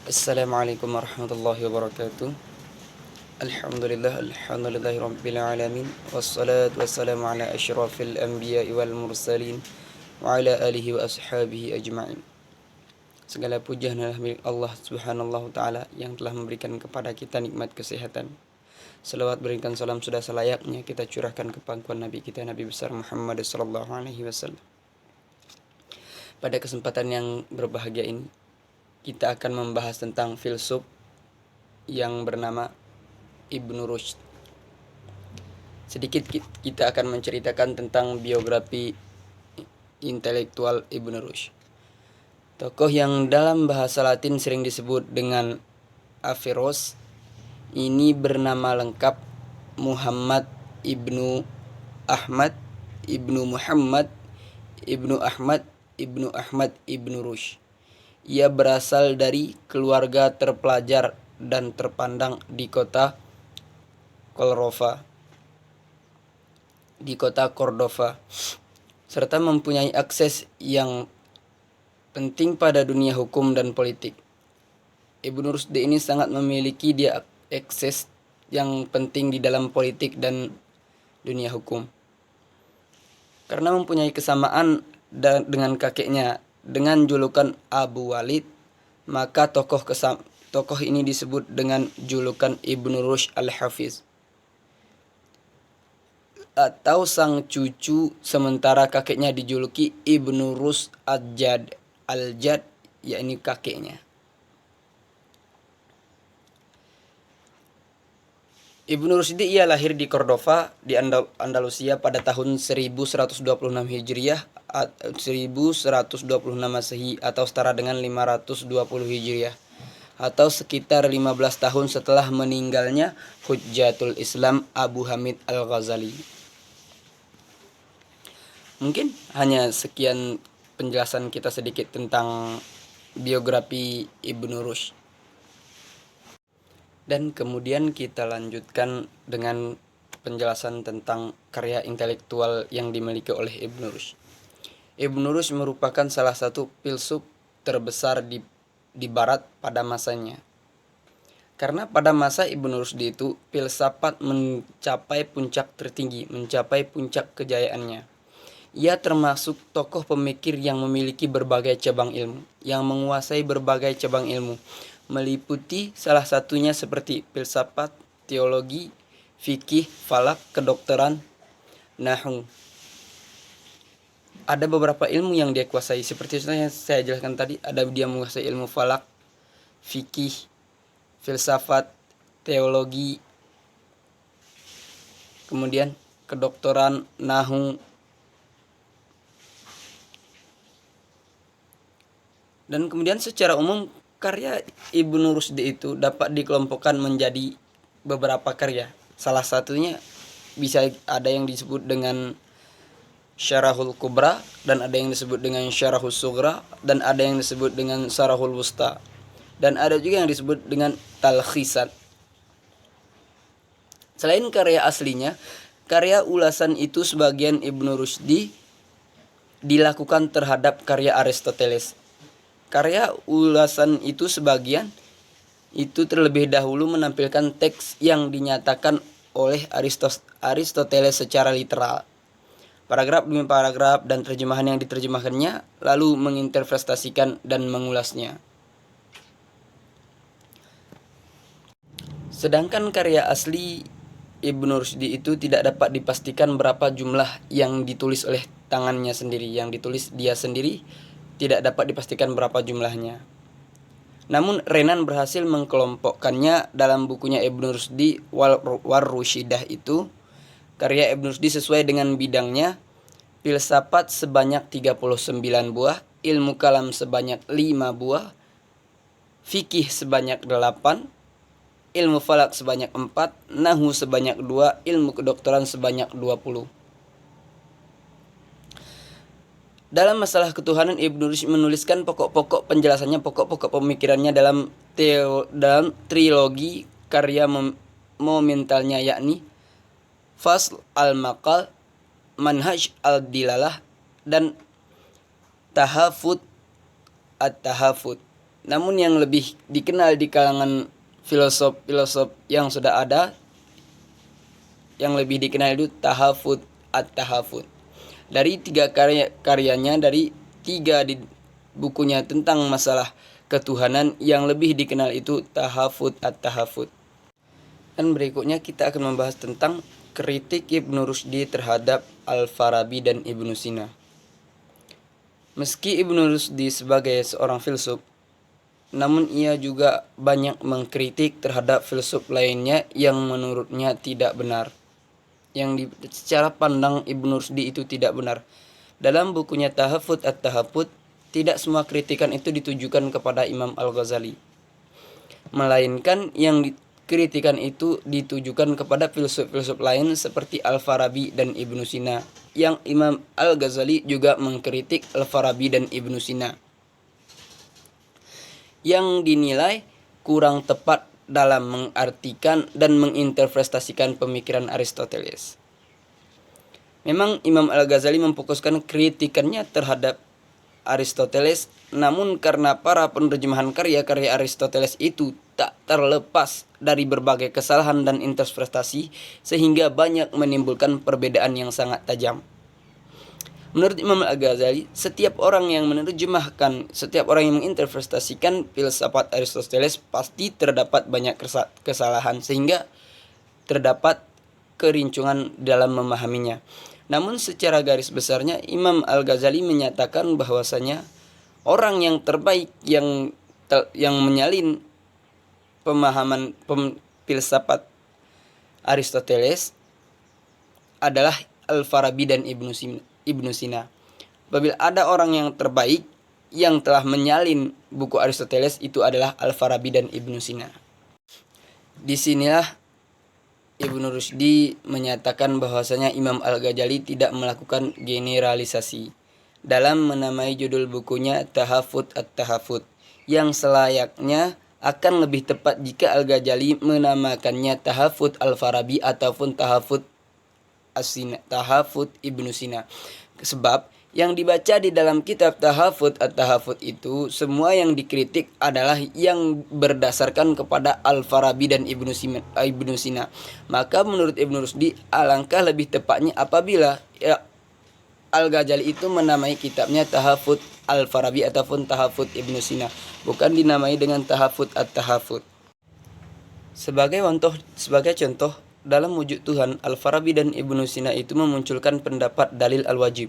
Assalamualaikum warahmatullahi wabarakatuh. Alhamdulillahi rabbil alamin. Wassalatu wassalamu ala asyrafil anbiya'i wal mursalin wa ala alihi wa ashabihi ajma'in. Segala puja adalah milik Allah Subhanahu taala yang telah memberikan kepada kita nikmat kesehatan. Selawat berikan salam sudah selayaknya kita curahkan ke pangkuan Nabi kita, Nabi besar Muhammad sallallahu alaihi wasallam. Pada kesempatan yang berbahagia ini, kita akan membahas tentang filsuf yang bernama Ibnu Rushd. Sedikit kita akan menceritakan tentang biografi intelektual Ibnu Rushd. Tokoh yang dalam bahasa Latin sering disebut dengan Averroes ini bernama lengkap Muhammad Ibnu Ahmad Ibnu Muhammad Ibnu Ahmad Ibnu Ahmad Ibnu Rushd. Ia berasal dari keluarga terpelajar dan terpandang di kota Cordova, serta mempunyai akses yang penting pada dunia hukum dan politik. Ibnu Rushd ini sangat memiliki akses yang penting di dalam politik dan dunia hukum. Karena mempunyai kesamaan dengan kakeknya dengan julukan Abu Walid, maka tokoh ini disebut dengan julukan Ibnu Rushd al-Hafiz atau sang cucu, sementara kakeknya dijuluki Ibnu Rushd al-Jad, yakni kakeknya. Ibnu Rushd ia lahir di Cordova di Andalusia pada tahun 1126 Hijriah, 1126 Masehi atau setara dengan 520 Hijriah, atau sekitar 15 tahun setelah meninggalnya Hujjatul Islam Abu Hamid Al-Ghazali. Mungkin hanya sekian penjelasan kita sedikit tentang biografi Ibnu Rushd. Dan kemudian kita lanjutkan dengan penjelasan tentang karya intelektual yang dimiliki oleh Ibnu Rushd. Ibnu Rushd merupakan salah satu filsuf terbesar di barat pada masanya. Karena pada masa Ibnu Rushd itu filsafat mencapai puncak tertinggi, mencapai puncak kejayaannya. Ia termasuk tokoh pemikir yang memiliki berbagai cabang ilmu, yang menguasai berbagai cabang ilmu, meliputi salah satunya seperti filsafat, teologi, fikih, falak, kedokteran, nahwu. Ada beberapa ilmu yang dia kuasai, seperti yang saya jelaskan tadi. Ada dia menguasai ilmu falak, fikih, filsafat, teologi, kemudian kedokteran, nahwu. Dan kemudian secara umum karya Ibnu Rushd itu dapat dikelompokkan menjadi beberapa karya. Salah satunya bisa ada yang disebut dengan Syarahul Kubra, dan ada yang disebut dengan Syarahul Sughra, dan ada yang disebut dengan Syarahul Wusta, dan ada juga yang disebut dengan Talkhisat. Selain karya aslinya, karya ulasan itu sebagian Ibnu Rushd dilakukan terhadap karya Aristoteles. Karya ulasan itu sebagian itu terlebih dahulu menampilkan teks yang dinyatakan oleh Aristoteles secara literal, paragraf demi paragraf, dan terjemahan yang diterjemahkannya lalu menginterpretasikan dan mengulasnya. Sedangkan karya asli Ibnu Rushd itu tidak dapat dipastikan berapa jumlah yang ditulis oleh tangannya sendiri, yang ditulis dia sendiri. Tidak dapat dipastikan berapa jumlahnya. Namun Renan berhasil mengkelompokkannya dalam bukunya Ibnu Rushd War-Rusyidah itu. Karya Ibnu Rushd sesuai dengan bidangnya: filsafat sebanyak 39 buah, ilmu kalam sebanyak 5 buah, fikih sebanyak 8, ilmu falak sebanyak 4, nahwu sebanyak 2, ilmu kedokteran sebanyak 20. Dalam masalah ketuhanan, Ibnu Rushd menuliskan pokok-pokok penjelasannya, pokok-pokok pemikirannya dalam trilogi karya monumentalnya, yakni Fasl al-Maqal, Manhaj al-Dilalah, dan Tahafut at-Tahafut. Namun yang lebih dikenal di kalangan filosof-filosof yang sudah ada, yang lebih dikenal itu tahafut at-tahafut. Dari 3 karyanya, dari 3 di bukunya tentang masalah ketuhanan, yang lebih dikenal itu tahafut at-tahafut. Dan berikutnya kita akan membahas tentang kritik Ibnu Rushdi terhadap Al-Farabi dan Ibnu Sina. Meski Ibnu Rushdi sebagai seorang filsuf, namun ia juga banyak mengkritik terhadap filsuf lainnya yang menurutnya tidak benar, yang secara pandang Ibnu Rushdi itu tidak benar. Dalam bukunya Tahafut at-Tahafut, tidak semua kritikan itu ditujukan kepada Imam Al-Ghazali, melainkan yang kritikan itu ditujukan kepada filsuf-filsuf lain seperti Al-Farabi dan Ibnu Sina, yang Imam Al-Ghazali juga mengkritik Al-Farabi dan Ibnu Sina, yang dinilai kurang tepat dalam mengartikan dan menginterpretasikan pemikiran Aristoteles. Memang Imam Al-Ghazali memfokuskan kritikannya terhadap Aristoteles, namun karena para penerjemahan karya-karya Aristoteles itu tak terlepas dari berbagai kesalahan dan interpretasi, sehingga banyak menimbulkan perbedaan yang sangat tajam. Menurut Imam Al-Ghazali, setiap orang yang menginterpretasikan filsafat Aristoteles pasti terdapat banyak kesalahan, sehingga terdapat kerincuan dalam memahaminya. Namun secara garis besarnya Imam Al-Ghazali menyatakan bahwasanya orang yang terbaik yang menyalin pemahaman filsafat Aristoteles adalah Al-Farabi dan Ibnu Sina. Apabila ada orang yang terbaik yang telah menyalin buku Aristoteles, itu adalah Al-Farabi dan Ibnu Sina. Disinilah Ibnu Rushdi menyatakan bahwasanya Imam Al-Ghazali tidak melakukan generalisasi dalam menamai judul bukunya Tahafut at-Tahafut, yang selayaknya akan lebih tepat jika Al-Ghazali menamakannya Tahafut Al-Farabi ataupun Tahafut Ibnu Sina. Sebab yang dibaca di dalam kitab Tahafut at-Tahafut itu, semua yang dikritik adalah yang berdasarkan kepada Al-Farabi dan Ibnu Sina. Maka menurut Ibnu Rushdi, alangkah lebih tepatnya apabila Al-Ghazali itu menamai kitabnya Tahafut Al-Farabi ataupun Tahafut Ibnu Sina, bukan dinamai dengan Tahafut at-Tahafut. Sebagai contoh, dalam Wujud Tuhan, Al-Farabi dan Ibnu Sina itu memunculkan pendapat dalil al-wajib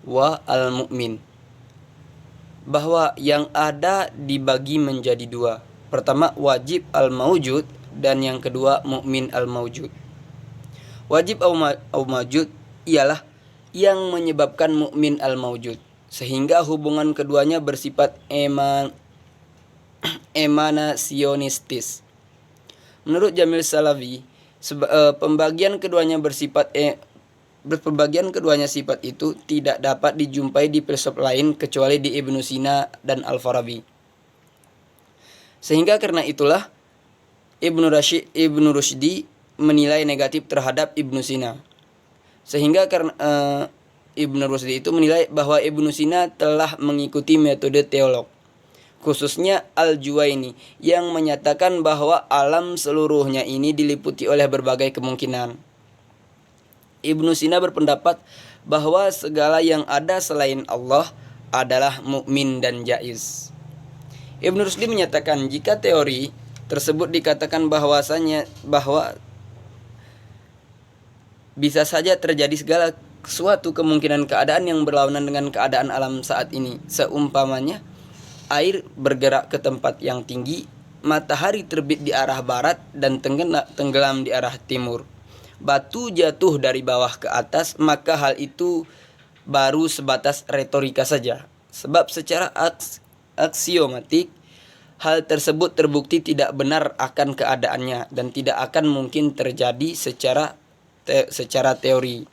wa al-mu'min, bahwa yang ada dibagi menjadi 2. Pertama, wajib al-mawjud, dan yang kedua, mu'min al-mawjud. Wajib al-mawjud ialah yang menyebabkan mu'min al-mawjud, sehingga hubungan keduanya bersifat emanasionistis. Menurut Jamil Salafi, pembagian keduanya sifat itu tidak dapat dijumpai di filsuf lain kecuali di Ibnu Sina dan Al-Farabi. Sehingga karena itulah Ibnu Rushdi menilai negatif terhadap Ibnu Sina. Sehingga karena Ibnu Rushdi itu menilai bahwa Ibnu Sina telah mengikuti metode teolog, khususnya Al-Juwaini, yang menyatakan bahwa alam seluruhnya ini diliputi oleh berbagai kemungkinan. Ibnu Sina berpendapat bahwa segala yang ada selain Allah adalah mukmin dan jaiz. Ibnu Rushdi menyatakan jika teori tersebut dikatakan bahwa bisa saja terjadi segala suatu kemungkinan keadaan yang berlawanan dengan keadaan alam saat ini, seumpamanya air bergerak ke tempat yang tinggi, matahari terbit di arah barat dan tenggelam di arah timur, batu jatuh dari bawah ke atas, maka hal itu baru sebatas retorika saja. Sebab secara aksiomatik hal tersebut terbukti tidak benar akan keadaannya dan tidak akan mungkin terjadi secara teori.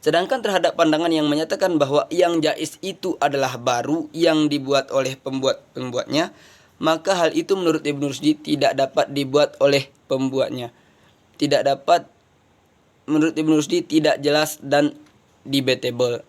Sedangkan terhadap pandangan yang menyatakan bahwa yang jaiz itu adalah baru yang dibuat oleh pembuatnya, maka hal itu menurut Ibnu Rushdi tidak dapat dibuat oleh pembuatnya. Menurut Ibnu Rushdi tidak jelas dan debatable.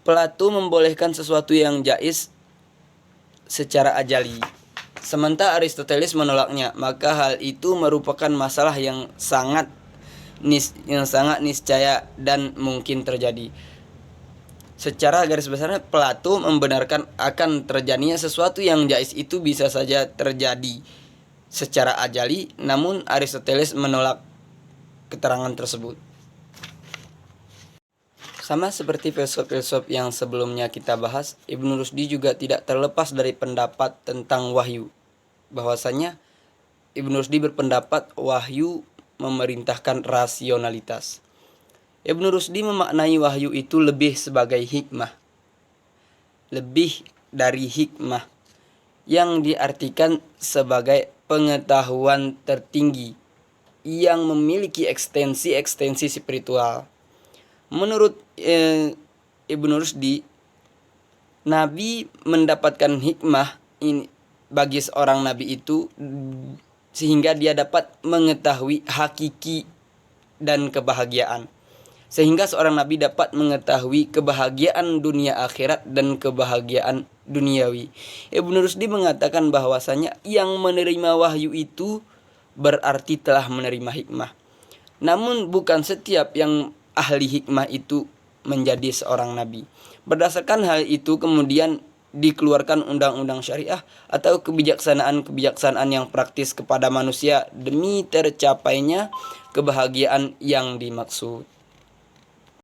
Plato membolehkan sesuatu yang jais secara ajali, sementara Aristoteles menolaknya. Maka hal itu merupakan masalah yang sangat niscaya dan mungkin terjadi. Secara garis besarnya, Plato membenarkan akan terjadinya sesuatu yang jais itu bisa saja terjadi secara ajali, namun Aristoteles menolak keterangan tersebut. Sama seperti filsuf-filsuf yang sebelumnya kita bahas, Ibnu Rushdi juga tidak terlepas dari pendapat tentang wahyu. Bahwasanya Ibnu Rushdi berpendapat wahyu memerintahkan rasionalitas. Ibnu Rushdi memaknai wahyu itu lebih sebagai hikmah, lebih dari hikmah, yang diartikan sebagai pengetahuan tertinggi yang memiliki ekstensi spiritual. Menurut Ibnu Rushdi, Nabi mendapatkan hikmah ini bagi seorang Nabi itu sehingga dia dapat mengetahui hakiki dan kebahagiaan. Sehingga seorang Nabi dapat mengetahui kebahagiaan dunia akhirat dan kebahagiaan duniawi. Ibnu Rushdi mengatakan bahwasanya yang menerima wahyu itu berarti telah menerima hikmah. Namun bukan setiap yang ahli hikmah itu menjadi seorang nabi. Berdasarkan hal itu kemudian dikeluarkan undang-undang syariah atau kebijaksanaan yang praktis kepada manusia demi tercapainya kebahagiaan yang dimaksud.